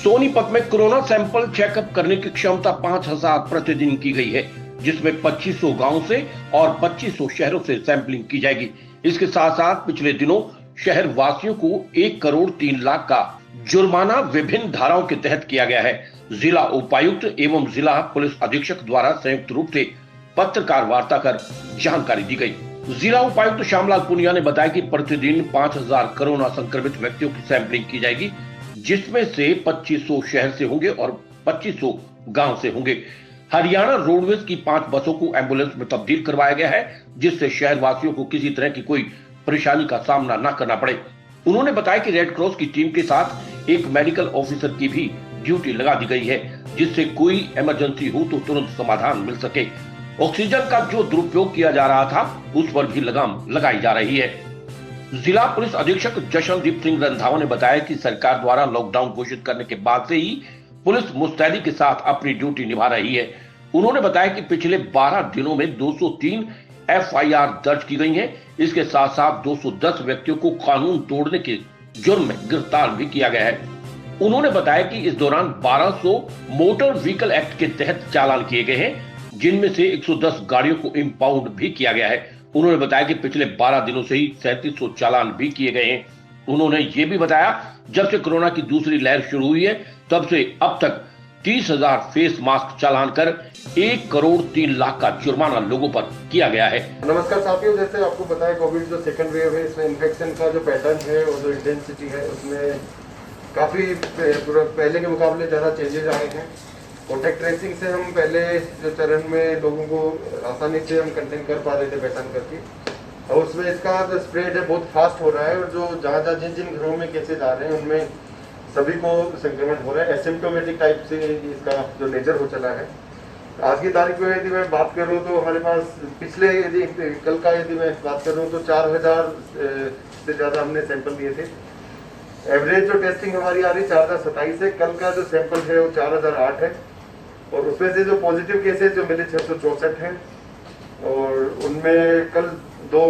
सोनीपत में corona sample checkup करने की क्षमता 5000 प्रतिदिन की गई है, जिसमें 2500 गांव से और 2500 शहरों से सैंपलिंग की जाएगी। इसके साथ साथ पिछले दिनों शहर वासियों को 1 करोड़ 3 लाख का जुर्माना विभिन्न धाराओं के तहत किया गया है। जिला उपायुक्त एवं जिला पुलिस अधीक्षक द्वारा संयुक्त रूप से पत्रकार वार्ता कर जानकारी दी गई। जिला उपायुक्त श्यामलाल पुनिया ने बताया कि प्रतिदिन 5000 कोरोना संक्रमित व्यक्तियों की सैंपलिंग की जाएगी, जिसमें से 2500 शहर से होंगे और 2500 गांव से होंगे। हरियाणा रोडवेज की 5 बसों को एम्बुलेंस में तब्दील करवाया गया है, जिससे शहर वासियों को किसी तरह की कोई परेशानी का सामना न करना पड़े। उन्होंने बताया कि रेड क्रॉस की टीम के साथ एक मेडिकल ऑफिसर की भी ड्यूटी लगा दी गई है, जिससे कोई इमरजेंसी हो तो तुरंत समाधान मिल सके। ऑक्सीजन का जो दुरुपयोग किया जा रहा था, उस पर भी लगाम लगाई जा रही है। जिला पुलिस अधीक्षक जशनदीप सिंह रंधावा ने बताया कि सरकार द्वारा लॉकडाउन घोषित करने के बाद से ही पुलिस मुस्तैदी के साथ अपनी ड्यूटी निभा रही है। उन्होंने बताया कि पिछले 12 दिनों में 203 एफआईआर दर्ज की गई हैं। इसके साथ साथ 210 व्यक्तियों को कानून तोड़ने के जुर्म में गिरफ्तार भी किया गया है। उन्होंने बताया कि इस दौरान 1200 मोटर व्हीकल एक्ट के तहत चालान किए गए हैं, जिनमें से 110 गाड़ियों को इंपाउंड भी किया गया है। उन्होंने बताया कि पिछले 12 दिनों से ही 3700 चालान भी किए गए हैं। उन्होंने ये भी बताया, जब से कोरोना की दूसरी लहर शुरू हुई है, तब से अब तक 30,000 फेस मास्क चालान कर 1 करोड़ 3 लाख का जुर्माना लोगों पर किया गया है। नमस्कार साथियों, जैसे आपको पता है कोविड जो सेकंड वेव है, इसमें इन्फेक्शन का जो पैटर्न है और जो इंटेंसिटी है, उसमें काफ़ी पहले के मुकाबले ज़्यादा चेंजेज आए हैं। कॉन्टैक्ट ट्रेसिंग से हम पहले जो चरण में लोगों को आसानी से हम कंटेन कर पा रहे थे पहचान करके, और उसमें इसका जो स्प्रेड है बहुत फास्ट हो रहा है, और जो जहाँ जिन जिन घरों में केसेज आ रहे हैं उनमें सभी को संक्रमण हो रहा है। एसिम्प्टोमेटिक टाइप से इसका जो नेचर हो चला है। आज की तारीख में यदि मैं बात करूँ तो हमारे पास पिछले यदि कल का यदि मैं बात करूँ तो 4000 से ज़्यादा हमने सैंपल लिए थे। एवरेज जो टेस्टिंग हमारी आ रही 4027 है। कल का जो सैंपल है वो 4008 है, और उसमें से जो पॉजिटिव केसेज जो मिले 664 हैं, और उनमें कल 2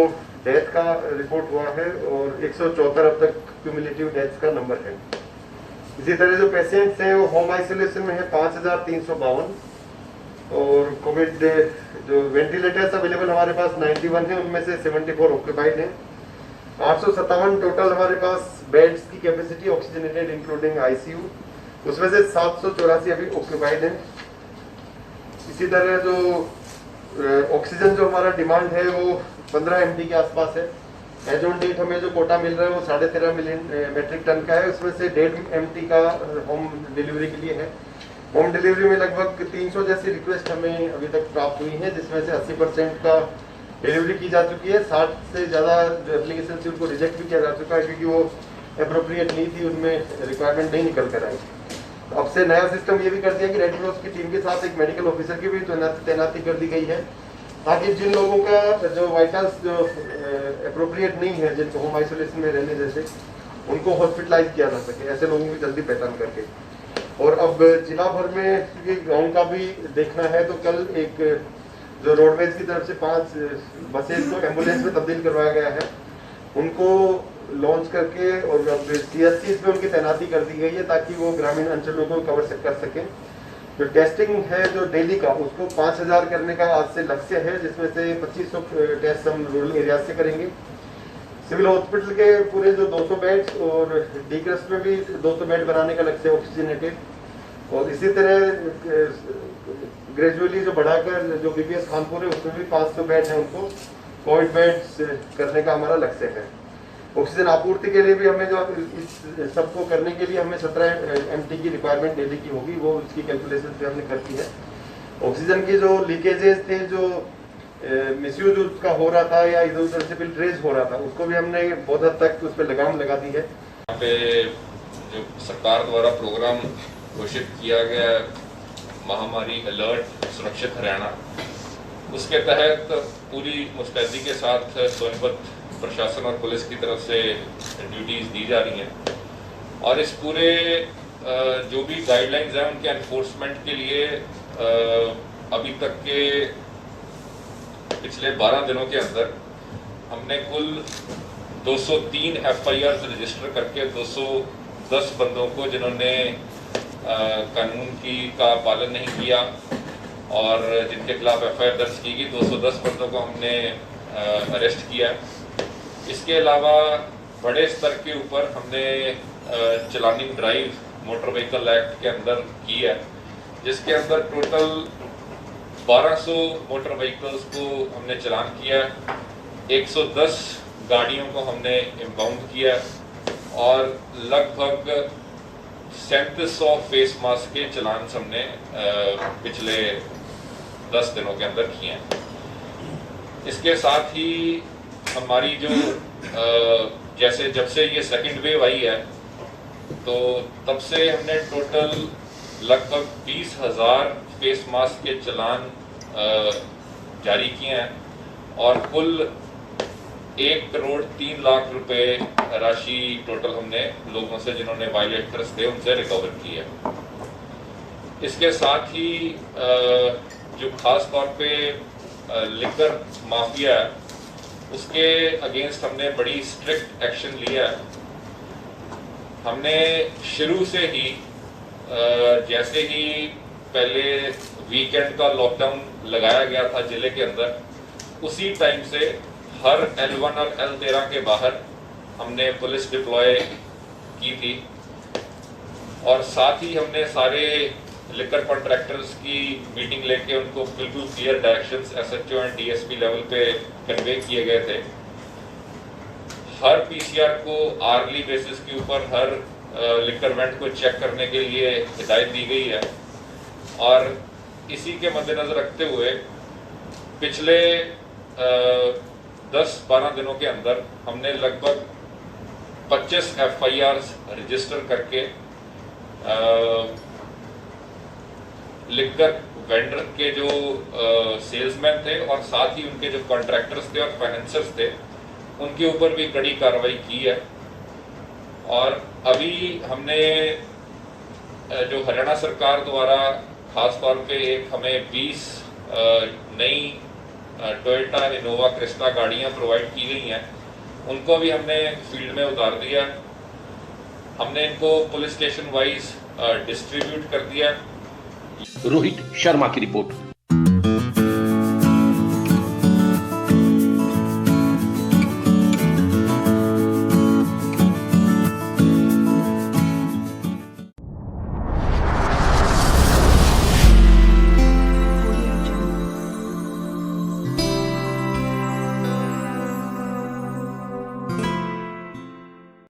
डेथ का रिपोर्ट हुआ है और 174 अब तक क्यूमुलेटिव डेथ्स का नंबर है। इसी तरह जो पेशेंट्स हैं वो होम आइसोलेशन में है 5352, और कोविड जो वेंटिलेटर्स अवेलेबल हमारे पास 91 है, उनमें से 74 ऑक्यूपाइड हैं। 857 टोटल हमारे पास बेड्स की कैपेसिटी ऑक्सीजनेटेड इंक्लूडिंग आईसीयू, उसमें से 784 अभी ऑक्यूपाइड हैं। इसी तरह जो ऑक्सीजन जो हमारा डिमांड है वो 15 MT के आसपास है। एज ऑन डेट हमें जो कोटा मिल रहा है वो 13.5 मिलियन मेट्रिक टन का है, उसमें से 1.5 MT का होम डिलीवरी के लिए है। होम डिलीवरी में लगभग 300 जैसी रिक्वेस्ट हमें अभी तक प्राप्त हुई है, जिसमें से 80% का डिलीवरी की जा चुकी है। 60 से ज़्यादा जो एप्लीकेशन थी उनको रिजेक्ट भी किया जा चुका है, क्योंकि वो अप्रोप्रिएट नहीं थी, उनमें रिक्वायरमेंट नहीं निकल कर आई। अब से नया सिस्टम ये भी कर दिया कि रेड क्रॉस की टीम के साथ एक मेडिकल ऑफिसर की भी तैनाती कर दी गई है, ताकि जिन लोगों का जो वाइटल्स जो अप्रोप्रिएट नहीं है, जिनको होम आइसोलेशन में रहने जैसे, उनको हॉस्पिटलाइज किया जा सके, ऐसे लोगों की जल्दी पहचान करके। और अब जिला भर में गाँव का भी देखना है, तो कल एक जो रोडवेज की तरफ से 5 बसेज को एम्बुलेंस में तब्दील करवाया गया है, उनको लॉन्च करके और अब CSCs पे उनकी तैनाती कर दी गई है, ताकि वो ग्रामीण अंचलों को कवर कर सकें। जो टेस्टिंग है जो डेली का, उसको 5000 करने का आज से लक्ष्य है, जिसमें से 2500 टेस्ट हम रूरल एरिया से करेंगे। सिविल हॉस्पिटल के पूरे जो 200 बेड्स और डी क्रस्ट में भी 200 बेड बनाने का लक्ष्य है ऑक्सीजनेटेड, और इसी तरह ग्रेजुअली जो बढ़ाकर जो BPS खानपुर है उसमें भी 500 बेड है, उनको कोविड बेड्स करने का हमारा लक्ष्य है। ऑक्सीजन आपूर्ति के लिए भी हमें जो इस सबको करने के लिए हमें 17 MT की रिक्वायरमेंट डेली की होगी, वो उसकी कैलकुलेशन पे हमने कर की है। ऑक्सीजन की जो लीकेजेस थे, जो मिसयूज उसका हो रहा था या इधर उधर से फिल्ट्रेज हो रहा था, उसको भी हमने बहुत हद तक उस पर लगाम लगा दी है। यहाँ पे जो सरकार द्वारा प्रोग्राम घोषित किया गया महामारी अलर्ट सुरक्षित हरियाणा, उसके तहत पूरी मुस्तैदी के साथ सोनीपत प्रशासन और पुलिस की तरफ से ड्यूटीज दी जा रही हैं, और इस पूरे जो भी गाइडलाइंस हैं उनके एनफोर्समेंट के लिए अभी तक के पिछले 12 दिनों के अंदर हमने कुल 203 FIR रजिस्टर करके 210 बंदों को, जिन्होंने कानून का पालन नहीं किया और जिनके खिलाफ FIR दर्ज की गई 210 बंदों को हमने अरेस्ट किया। इसके अलावा बड़े स्तर के ऊपर हमने चलानिंग ड्राइव मोटर व्हीकल एक्ट के अंदर की है, जिसके अंदर टोटल 1200 मोटर व्हीकल्स को हमने चलान किया, 110 गाड़ियों को हमने इम्पाउंड किया और लगभग 3700 फेस मास्क के चलान हमने पिछले 10 दिनों के अंदर किए हैं। इसके साथ ही हमारी जो जैसे जब से ये सेकंड वेव आई है तो तब से हमने टोटल लगभग 20,000 फेस मास्क के चलान जारी किए हैं और कुल 1,03 लाख रुपए राशि टोटल हमने लोगों से जिन्होंने वायलेटर्स थे उनसे रिकवर की है। इसके साथ ही जो खास तौर पे लिकर माफिया है उसके अगेंस्ट हमने बड़ी स्ट्रिक्ट एक्शन लिया है। हमने शुरू से ही जैसे ही पहले वीकेंड का लॉकडाउन लगाया गया था जिले के अंदर, उसी टाइम से हर L1 और L13 के बाहर हमने पुलिस डिप्लॉय की थी और साथ ही हमने सारे लिकर कॉन्ट्रैक्टर्स की मीटिंग लेके उनको बिल्कुल clear directions SHO and DSP level पे कन्वे किए गए थे। हर PCR को आर्ली बेसिस के ऊपर हर लिकर वेंट को चेक करने के लिए हिदायत दी गई है और इसी के मद्देनजर रखते हुए पिछले 10-12 दिनों के अंदर हमने लगभग 25 FIRs रजिस्टर करके लिकर वेंडर के जो सेल्समैन थे और साथ ही उनके जो कॉन्ट्रैक्टर्स थे और फाइनेंसर्स थे उनके ऊपर भी कड़ी कार्रवाई की है। और अभी हमने जो हरियाणा सरकार द्वारा खास तौर पे एक हमें 20 नई टोयोटा इनोवा क्रिस्टा गाड़ियां प्रोवाइड की गई हैं, उनको भी हमने फील्ड में उतार दिया। हमने इनको पुलिस स्टेशन वाइज डिस्ट्रीब्यूट कर दिया। रोहित शर्मा की रिपोर्ट।